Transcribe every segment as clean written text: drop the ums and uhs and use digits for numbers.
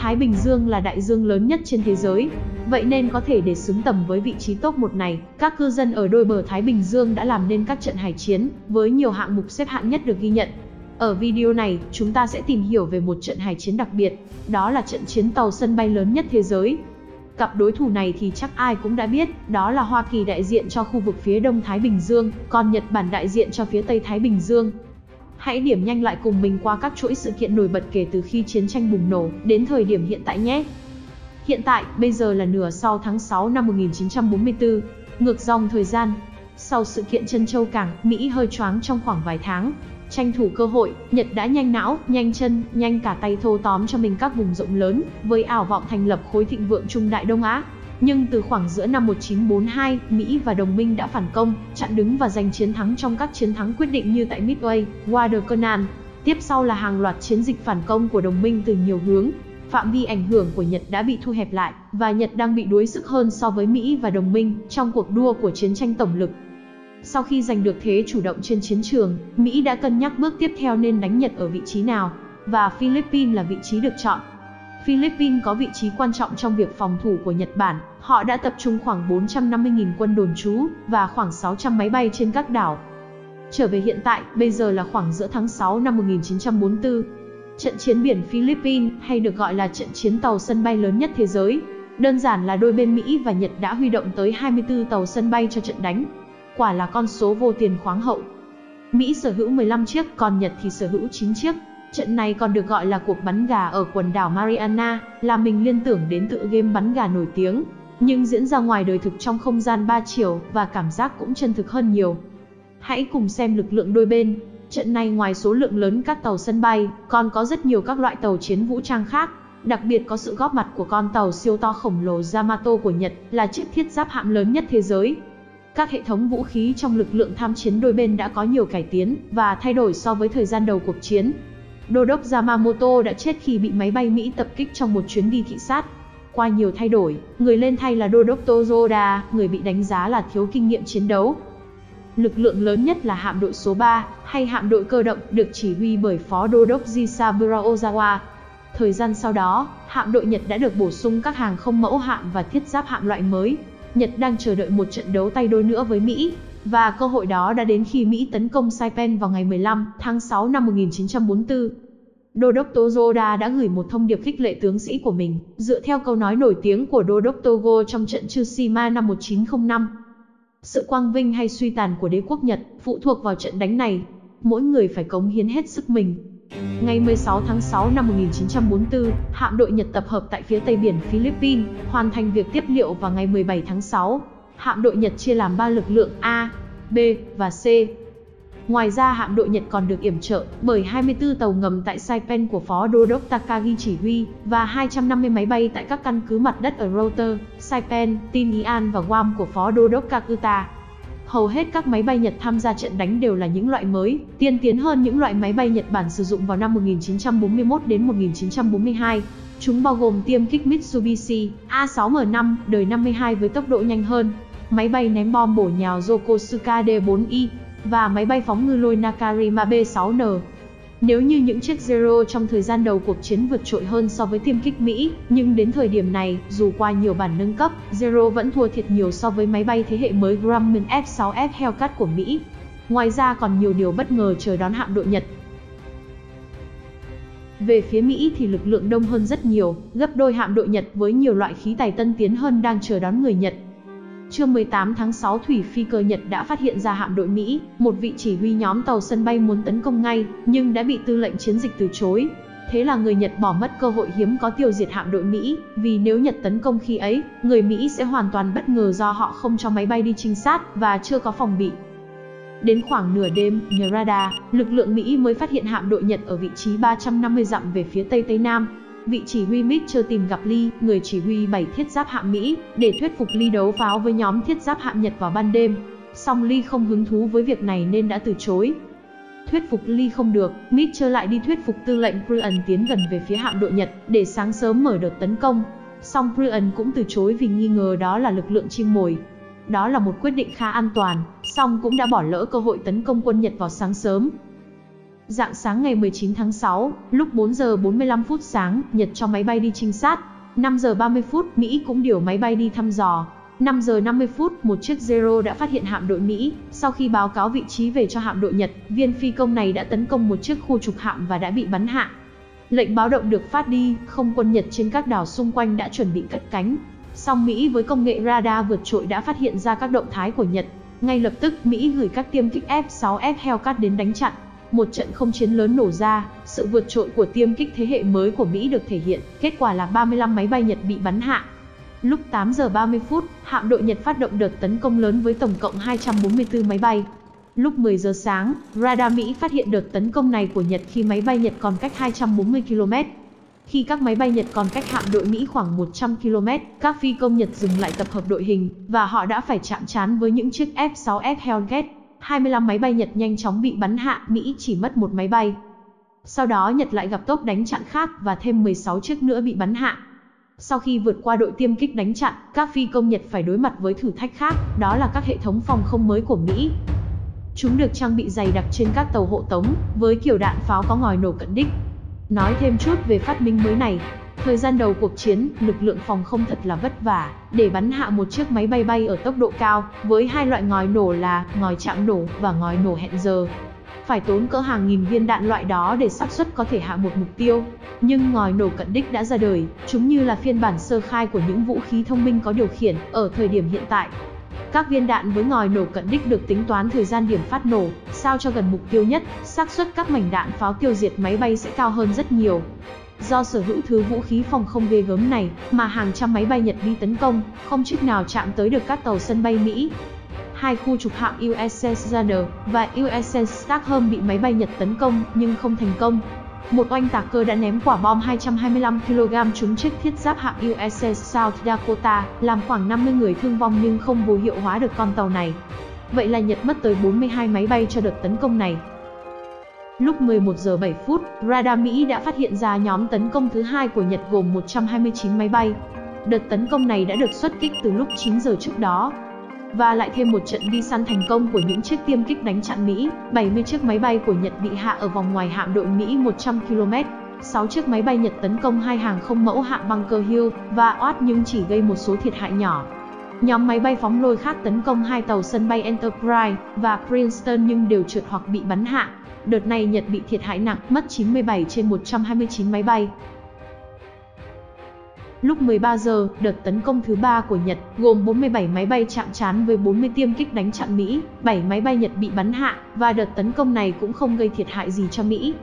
Thái Bình Dương là đại dương lớn nhất trên thế giới. Vậy nên có thể để xứng tầm với vị trí top 1 này, các cư dân ở đôi bờ Thái Bình Dương đã làm nên các trận hải chiến, với nhiều hạng mục xếp hạng nhất được ghi nhận. Ở video này, chúng ta sẽ tìm hiểu về một trận hải chiến đặc biệt, đó là trận chiến tàu sân bay lớn nhất thế giới. Cặp đối thủ này thì chắc ai cũng đã biết, đó là Hoa Kỳ đại diện cho khu vực phía Đông Thái Bình Dương, còn Nhật Bản đại diện cho phía Tây Thái Bình Dương. Hãy điểm nhanh lại cùng mình qua các chuỗi sự kiện nổi bật kể từ khi chiến tranh bùng nổ đến thời điểm hiện tại nhé. Hiện tại, bây giờ là nửa sau tháng 6 năm 1944, ngược dòng thời gian. Sau sự kiện Trân Châu Cảng, Mỹ hơi choáng trong khoảng vài tháng. Tranh thủ cơ hội, Nhật đã nhanh não, nhanh chân, nhanh cả tay thâu tóm cho mình các vùng rộng lớn, với ảo vọng thành lập khối thịnh vượng Trung Đại Đông Á. Nhưng từ khoảng giữa năm 1942, Mỹ và đồng minh đã phản công, chặn đứng và giành chiến thắng trong các chiến thắng quyết định như tại Midway, Guadalcanal. Tiếp sau là hàng loạt chiến dịch phản công của đồng minh từ nhiều hướng. Phạm vi ảnh hưởng của Nhật đã bị thu hẹp lại, và Nhật đang bị đuối sức hơn so với Mỹ và đồng minh trong cuộc đua của chiến tranh tổng lực. Sau khi giành được thế chủ động trên chiến trường, Mỹ đã cân nhắc bước tiếp theo nên đánh Nhật ở vị trí nào, và Philippines là vị trí được chọn. Philippines có vị trí quan trọng trong việc phòng thủ của Nhật Bản, họ đã tập trung khoảng 450.000 quân đồn trú, và khoảng 600 máy bay trên các đảo. Trở về hiện tại, bây giờ là khoảng giữa tháng 6 năm 1944. Trận chiến biển Philippines, hay được gọi là trận chiến tàu sân bay lớn nhất thế giới. Đơn giản là đôi bên Mỹ và Nhật đã huy động tới 24 tàu sân bay cho trận đánh. Quả là con số vô tiền khoáng hậu. Mỹ sở hữu 15 chiếc, còn Nhật thì sở hữu 9 chiếc. Trận này còn được gọi là cuộc bắn gà ở quần đảo Mariana, làm mình liên tưởng đến tựa game bắn gà nổi tiếng, nhưng diễn ra ngoài đời thực trong không gian 3 chiều, và cảm giác cũng chân thực hơn nhiều. Hãy cùng xem lực lượng đôi bên. Trận này ngoài số lượng lớn các tàu sân bay, còn có rất nhiều các loại tàu chiến vũ trang khác. Đặc biệt có sự góp mặt của con tàu siêu to khổng lồ Yamato của Nhật, là chiếc thiết giáp hạm lớn nhất thế giới. Các hệ thống vũ khí trong lực lượng tham chiến đôi bên đã có nhiều cải tiến và thay đổi so với thời gian đầu cuộc chiến. Đô đốc Yamamoto đã chết khi bị máy bay Mỹ tập kích trong một chuyến đi thị sát. Qua nhiều thay đổi, người lên thay là Đô đốc Toyoda, người bị đánh giá là thiếu kinh nghiệm chiến đấu. Lực lượng lớn nhất là hạm đội số 3, hay hạm đội cơ động, được chỉ huy bởi Phó Đô đốc Jisaburo Ozawa. Thời gian sau đó, hạm đội Nhật đã được bổ sung các hàng không mẫu hạm và thiết giáp hạm loại mới. Nhật đang chờ đợi một trận đấu tay đôi nữa với Mỹ, và cơ hội đó đã đến khi Mỹ tấn công Saipan vào ngày 15 tháng 6 năm 1944. Đô đốc Toyoda đã gửi một thông điệp khích lệ tướng sĩ của mình, dựa theo câu nói nổi tiếng của Đô đốc Togo trong trận Tsushima năm 1905. Sự quang vinh hay suy tàn của đế quốc Nhật phụ thuộc vào trận đánh này. Mỗi người phải cống hiến hết sức mình. Ngày 16 tháng 6 năm 1944, hạm đội Nhật tập hợp tại phía tây biển Philippines, hoàn thành việc tiếp liệu vào ngày 17 tháng 6. Hạm đội Nhật chia làm 3 lực lượng A, B và C. Ngoài ra hạm đội Nhật còn được yểm trợ bởi 24 tàu ngầm tại Saipan của Phó Đô đốc Takagi chỉ huy, và 250 máy bay tại các căn cứ mặt đất ở Router, Saipan, Tinian và Guam của Phó Đô đốc Kakuta. Hầu hết các máy bay Nhật tham gia trận đánh đều là những loại mới, tiên tiến hơn những loại máy bay Nhật Bản sử dụng vào năm 1941 đến 1942. Chúng bao gồm tiêm kích Mitsubishi A6M5 đời 52 với tốc độ nhanh hơn, máy bay ném bom bổ nhào Yokosuka D4I, và máy bay phóng ngư lôi Nakarima B6N. Nếu như những chiếc Zero trong thời gian đầu cuộc chiến vượt trội hơn so với tiêm kích Mỹ, nhưng đến thời điểm này, dù qua nhiều bản nâng cấp, Zero vẫn thua thiệt nhiều so với máy bay thế hệ mới Grumman F6F Hellcat của Mỹ. Ngoài ra còn nhiều điều bất ngờ chờ đón hạm đội Nhật. Về phía Mỹ thì lực lượng đông hơn rất nhiều, gấp đôi hạm đội Nhật với nhiều loại khí tài tân tiến hơn đang chờ đón người Nhật. Trưa 18 tháng 6, thủy phi cơ Nhật đã phát hiện ra hạm đội Mỹ, một vị chỉ huy nhóm tàu sân bay muốn tấn công ngay, nhưng đã bị tư lệnh chiến dịch từ chối. Thế là người Nhật bỏ mất cơ hội hiếm có tiêu diệt hạm đội Mỹ, vì nếu Nhật tấn công khi ấy, người Mỹ sẽ hoàn toàn bất ngờ do họ không cho máy bay đi trinh sát và chưa có phòng bị. Đến khoảng nửa đêm, nhờ radar, lực lượng Mỹ mới phát hiện hạm đội Nhật ở vị trí 350 dặm về phía Tây Nam. Vị chỉ huy Mitchell tìm gặp Lee, người chỉ huy 7 thiết giáp hạm Mỹ, để thuyết phục Lee đấu pháo với nhóm thiết giáp hạm Nhật vào ban đêm. Song Lee không hứng thú với việc này nên đã từ chối. Thuyết phục Lee không được, Mitchell lại đi thuyết phục tư lệnh Bryan tiến gần về phía hạm đội Nhật để sáng sớm mở đợt tấn công. Song Bryan cũng từ chối vì nghi ngờ đó là lực lượng chim mồi. Đó là một quyết định khá an toàn, song cũng đã bỏ lỡ cơ hội tấn công quân Nhật vào sáng sớm. Rạng sáng ngày 19 tháng 6, lúc 4 giờ 45 phút sáng, Nhật cho máy bay đi trinh sát. 5 giờ 30 phút, Mỹ cũng điều máy bay đi thăm dò. 5 giờ 50 phút, một chiếc Zero đã phát hiện hạm đội Mỹ. Sau khi báo cáo vị trí về cho hạm đội Nhật, viên phi công này đã tấn công một chiếc khu trục hạm và đã bị bắn hạ. Lệnh báo động được phát đi, không quân Nhật trên các đảo xung quanh đã chuẩn bị cất cánh. Song Mỹ với công nghệ radar vượt trội đã phát hiện ra các động thái của Nhật. Ngay lập tức, Mỹ gửi các tiêm kích F-6F Hellcat đến đánh chặn. Một trận không chiến lớn nổ ra, sự vượt trội của tiêm kích thế hệ mới của Mỹ được thể hiện, kết quả là 35 máy bay Nhật bị bắn hạ. Lúc 8 giờ 30 phút, hạm đội Nhật phát động đợt tấn công lớn với tổng cộng 244 máy bay. Lúc 10 giờ sáng, radar Mỹ phát hiện đợt tấn công này của Nhật khi máy bay Nhật còn cách 240 km. Khi các máy bay Nhật còn cách hạm đội Mỹ khoảng 100 km, các phi công Nhật dừng lại tập hợp đội hình, và họ đã phải chạm trán với những chiếc F-6F Hellcat. 25 máy bay Nhật nhanh chóng bị bắn hạ, Mỹ chỉ mất một máy bay. Sau đó Nhật lại gặp tốp đánh chặn khác và thêm 16 chiếc nữa bị bắn hạ. Sau khi vượt qua đội tiêm kích đánh chặn, các phi công Nhật phải đối mặt với thử thách khác, đó là các hệ thống phòng không mới của Mỹ. Chúng được trang bị dày đặc trên các tàu hộ tống, với kiểu đạn pháo có ngòi nổ cận đích. Nói thêm chút về phát minh mới này. Thời gian đầu cuộc chiến, lực lượng phòng không thật là vất vả, để bắn hạ một chiếc máy bay bay ở tốc độ cao, với hai loại ngòi nổ là ngòi chạm nổ và ngòi nổ hẹn giờ. Phải tốn cỡ hàng nghìn viên đạn loại đó để xác suất có thể hạ một mục tiêu. Nhưng ngòi nổ cận đích đã ra đời, chúng như là phiên bản sơ khai của những vũ khí thông minh có điều khiển ở thời điểm hiện tại. Các viên đạn với ngòi nổ cận đích được tính toán thời gian điểm phát nổ, sao cho gần mục tiêu nhất, xác suất các mảnh đạn pháo tiêu diệt máy bay sẽ cao hơn rất nhiều. Do sở hữu thứ vũ khí phòng không ghê gớm này, mà hàng trăm máy bay Nhật đi tấn công, không chiếc nào chạm tới được các tàu sân bay Mỹ. Hai khu trục hạm USS Runner và USS Stockholm bị máy bay Nhật tấn công, nhưng không thành công. Một oanh tạc cơ đã ném quả bom 225 kg trúng chiếc thiết giáp hạm USS South Dakota, làm khoảng 50 người thương vong nhưng không vô hiệu hóa được con tàu này. Vậy là Nhật mất tới 42 máy bay cho đợt tấn công này. Lúc 11 giờ 7 phút, radar Mỹ đã phát hiện ra nhóm tấn công thứ hai của Nhật gồm 129 máy bay. Đợt tấn công này đã được xuất kích từ lúc 9 giờ trước đó. Và lại thêm một trận đi săn thành công của những chiếc tiêm kích đánh chặn Mỹ, 70 chiếc máy bay của Nhật bị hạ ở vòng ngoài hạm đội Mỹ 100 km. 6 chiếc máy bay Nhật tấn công hai hàng không mẫu hạm Bunker Hill và Oat nhưng chỉ gây một số thiệt hại nhỏ. Nhóm máy bay phóng lôi khác tấn công hai tàu sân bay Enterprise và Princeton nhưng đều trượt hoặc bị bắn hạ. Đợt này Nhật bị thiệt hại nặng, mất 97 trên 129 máy bay. Lúc 13 giờ, đợt tấn công thứ 3 của Nhật, gồm 47 máy bay chạm trán với 40 tiêm kích đánh chặn Mỹ, 7 máy bay Nhật bị bắn hạ, và đợt tấn công này cũng không gây thiệt hại gì cho Mỹ.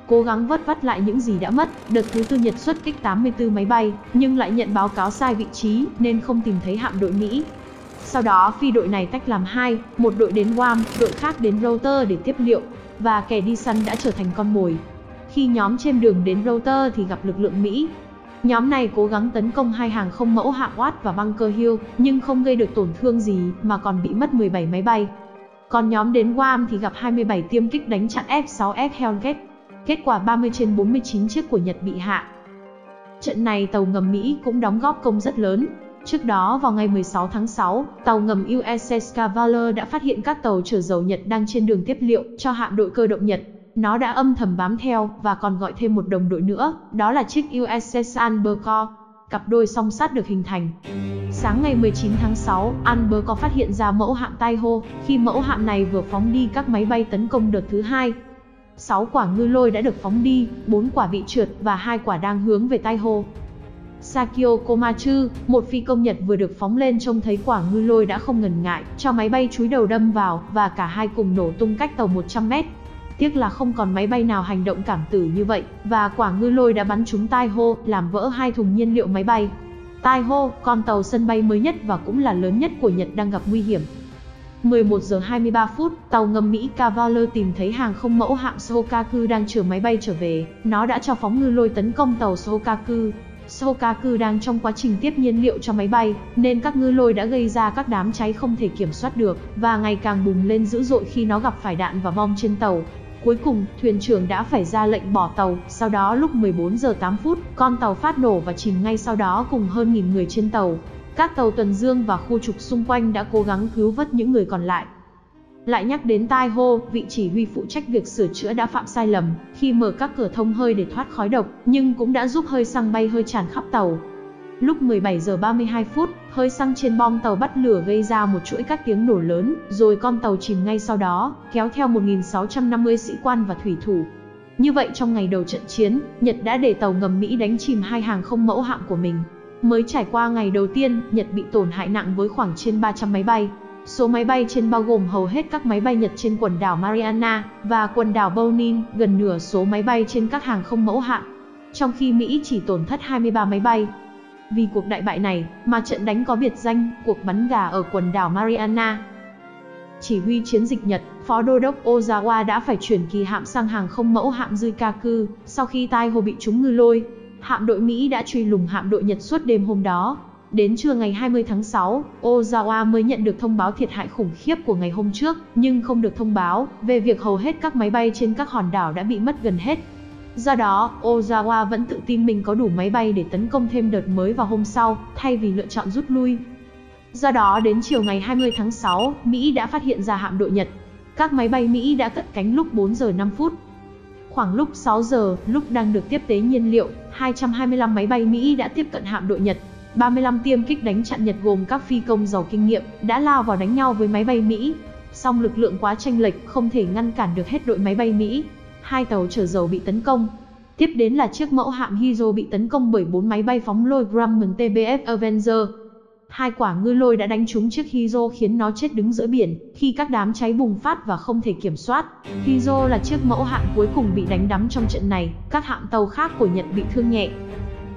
Cố gắng vớt vát lại những gì đã mất, đợt thứ tư Nhật xuất kích 84 máy bay, nhưng lại nhận báo cáo sai vị trí, nên không tìm thấy hạm đội Mỹ. Sau đó phi đội này tách làm hai, một đội đến Guam, đội khác đến Router để tiếp liệu, và kẻ đi săn đã trở thành con mồi. Khi nhóm trên đường đến Router thì gặp lực lượng Mỹ. Nhóm này cố gắng tấn công hai hàng không mẫu hạm Watt và Bunker Hill, nhưng không gây được tổn thương gì, mà còn bị mất 17 máy bay. Còn nhóm đến Guam thì gặp 27 tiêm kích đánh chặn F-6F Hellcat. Kết quả 30 trên 49 chiếc của Nhật bị hạ. Trận này tàu ngầm Mỹ cũng đóng góp công rất lớn. Trước đó vào ngày 16 tháng 6, tàu ngầm USS Cavalier đã phát hiện các tàu chở dầu Nhật đang trên đường tiếp liệu cho hạm đội cơ động Nhật. Nó đã âm thầm bám theo và còn gọi thêm một đồng đội nữa, đó là chiếc USS Albacore. Cặp đôi song sát được hình thành. Sáng ngày 19 tháng 6, Albacore phát hiện ra mẫu hạm Taiho, khi mẫu hạm này vừa phóng đi các máy bay tấn công đợt thứ hai. 6 quả ngư lôi đã được phóng đi, 4 quả bị trượt và 2 quả đang hướng về Taiho. Sakio Komatsu, một phi công Nhật vừa được phóng lên trông thấy quả ngư lôi đã không ngần ngại, cho máy bay chúi đầu đâm vào, và cả hai cùng nổ tung cách tàu 100 mét. Tiếc là không còn máy bay nào hành động cảm tử như vậy, và quả ngư lôi đã bắn trúng Taiho, làm vỡ 2 thùng nhiên liệu máy bay. Taiho, con tàu sân bay mới nhất và cũng là lớn nhất của Nhật đang gặp nguy hiểm. 11 giờ 23 phút, tàu ngầm Mỹ Cavalier tìm thấy hàng không mẫu hạm Shokaku đang chở máy bay trở về. Nó đã cho phóng ngư lôi tấn công tàu Shokaku. Shokaku đang trong quá trình tiếp nhiên liệu cho máy bay, nên các ngư lôi đã gây ra các đám cháy không thể kiểm soát được, và ngày càng bùng lên dữ dội khi nó gặp phải đạn và bom trên tàu. Cuối cùng, thuyền trưởng đã phải ra lệnh bỏ tàu. Sau đó lúc 14 giờ 8 phút, con tàu phát nổ và chìm ngay sau đó cùng hơn 1000 người trên tàu. Các tàu tuần dương và khu trục xung quanh đã cố gắng cứu vớt những người còn lại. Lại nhắc đến Taiho, vị chỉ huy phụ trách việc sửa chữa đã phạm sai lầm khi mở các cửa thông hơi để thoát khói độc, nhưng cũng đã giúp hơi xăng bay hơi tràn khắp tàu. Lúc 17 giờ 32 phút, hơi xăng trên bong tàu bắt lửa gây ra một chuỗi các tiếng nổ lớn, rồi con tàu chìm ngay sau đó, kéo theo 1.650 sĩ quan và thủy thủ. Như vậy trong ngày đầu trận chiến, Nhật đã để tàu ngầm Mỹ đánh chìm 2 hàng không mẫu hạm của mình. Mới trải qua ngày đầu tiên, Nhật bị tổn hại nặng với khoảng trên 300 máy bay. Số máy bay trên bao gồm hầu hết các máy bay Nhật trên quần đảo Mariana và quần đảo Bonin, gần nửa số máy bay trên các hàng không mẫu hạm. Trong khi Mỹ chỉ tổn thất 23 máy bay. Vì cuộc đại bại này mà trận đánh có biệt danh cuộc bắn gà ở quần đảo Mariana. Chỉ huy chiến dịch Nhật, Phó Đô đốc Ozawa đã phải chuyển kỳ hạm sang hàng không mẫu hạm Zuikaku sau khi Taiho bị trúng ngư lôi. Hạm đội Mỹ đã truy lùng hạm đội Nhật suốt đêm hôm đó. Đến trưa ngày 20 tháng 6, Ozawa mới nhận được thông báo thiệt hại khủng khiếp của ngày hôm trước, nhưng không được thông báo về việc hầu hết các máy bay trên các hòn đảo đã bị mất gần hết. Do đó, Ozawa vẫn tự tin mình có đủ máy bay để tấn công thêm đợt mới vào hôm sau, thay vì lựa chọn rút lui. Do đó đến chiều ngày 20 tháng 6, Mỹ đã phát hiện ra hạm đội Nhật. Các máy bay Mỹ đã cất cánh lúc 4 giờ 5 phút. Khoảng lúc 6 giờ, lúc đang được tiếp tế nhiên liệu, 225 máy bay Mỹ đã tiếp cận hạm đội Nhật. 35 tiêm kích đánh chặn Nhật gồm các phi công giàu kinh nghiệm đã lao vào đánh nhau với máy bay Mỹ. Song lực lượng quá chênh lệch, không thể ngăn cản được hết đội máy bay Mỹ. 2 tàu chở dầu bị tấn công. Tiếp đến là chiếc mẫu hạm Hydro bị tấn công bởi 4 máy bay phóng lôi Grumman TBF Avenger. 2 quả ngư lôi đã đánh trúng chiếc Hydro khiến nó chết đứng giữa biển khi các đám cháy bùng phát và không thể kiểm soát. Hydro là chiếc mẫu hạm cuối cùng bị đánh đắm trong trận này, các hạm tàu khác của Nhật bị thương nhẹ.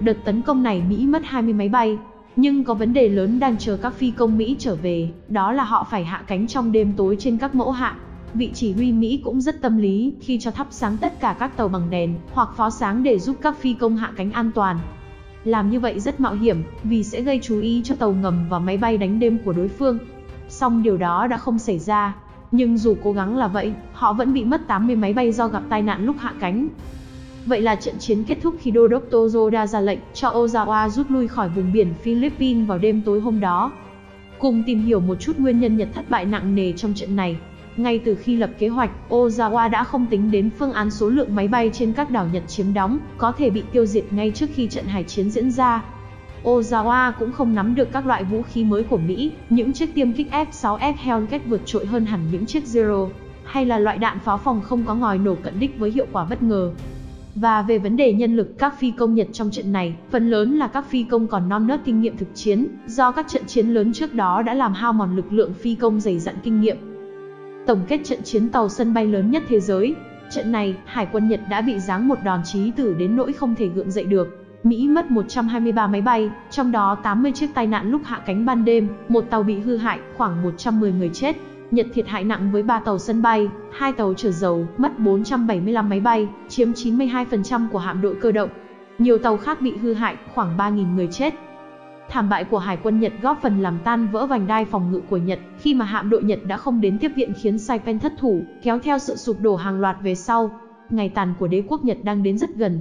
Đợt tấn công này Mỹ mất 20 máy bay, nhưng có vấn đề lớn đang chờ các phi công Mỹ trở về, đó là họ phải hạ cánh trong đêm tối trên các mẫu hạm. Vị chỉ huy Mỹ cũng rất tâm lý khi cho thắp sáng tất cả các tàu bằng đèn hoặc pháo sáng để giúp các phi công hạ cánh an toàn. Làm như vậy rất mạo hiểm vì sẽ gây chú ý cho tàu ngầm và máy bay đánh đêm của đối phương. Song điều đó đã không xảy ra, nhưng dù cố gắng là vậy, họ vẫn bị mất 80 máy bay do gặp tai nạn lúc hạ cánh. Vậy là trận chiến kết thúc khi Đô đốc Toyoda ra lệnh cho Ozawa rút lui khỏi vùng biển Philippines vào đêm tối hôm đó. Cùng tìm hiểu một chút nguyên nhân Nhật thất bại nặng nề trong trận này. Ngay từ khi lập kế hoạch, Ozawa đã không tính đến phương án số lượng máy bay trên các đảo Nhật chiếm đóng có thể bị tiêu diệt ngay trước khi trận hải chiến diễn ra. Ozawa cũng không nắm được các loại vũ khí mới của Mỹ, những chiếc tiêm kích F-6F Hellcat vượt trội hơn hẳn những chiếc Zero, hay là loại đạn pháo phòng không có ngòi nổ cận đích với hiệu quả bất ngờ. Và về vấn đề nhân lực các phi công Nhật trong trận này, phần lớn là các phi công còn non nớt kinh nghiệm thực chiến, do các trận chiến lớn trước đó đã làm hao mòn lực lượng phi công dày dặn kinh nghiệm. Tổng kết trận chiến tàu sân bay lớn nhất thế giới. Trận này, Hải quân Nhật đã bị giáng một đòn chí tử đến nỗi không thể gượng dậy được. Mỹ mất 123 máy bay, trong đó 80 chiếc tai nạn lúc hạ cánh ban đêm, một tàu bị hư hại, khoảng 110 người chết. Nhật thiệt hại nặng với 3 tàu sân bay, 2 tàu chở dầu, mất 475 máy bay, chiếm 92% của hạm đội cơ động. Nhiều tàu khác bị hư hại, khoảng 3.000 người chết. Thảm bại của Hải quân Nhật góp phần làm tan vỡ vành đai phòng ngự của Nhật, khi mà hạm đội Nhật đã không đến tiếp viện khiến Saipan thất thủ, kéo theo sự sụp đổ hàng loạt về sau. Ngày tàn của đế quốc Nhật đang đến rất gần.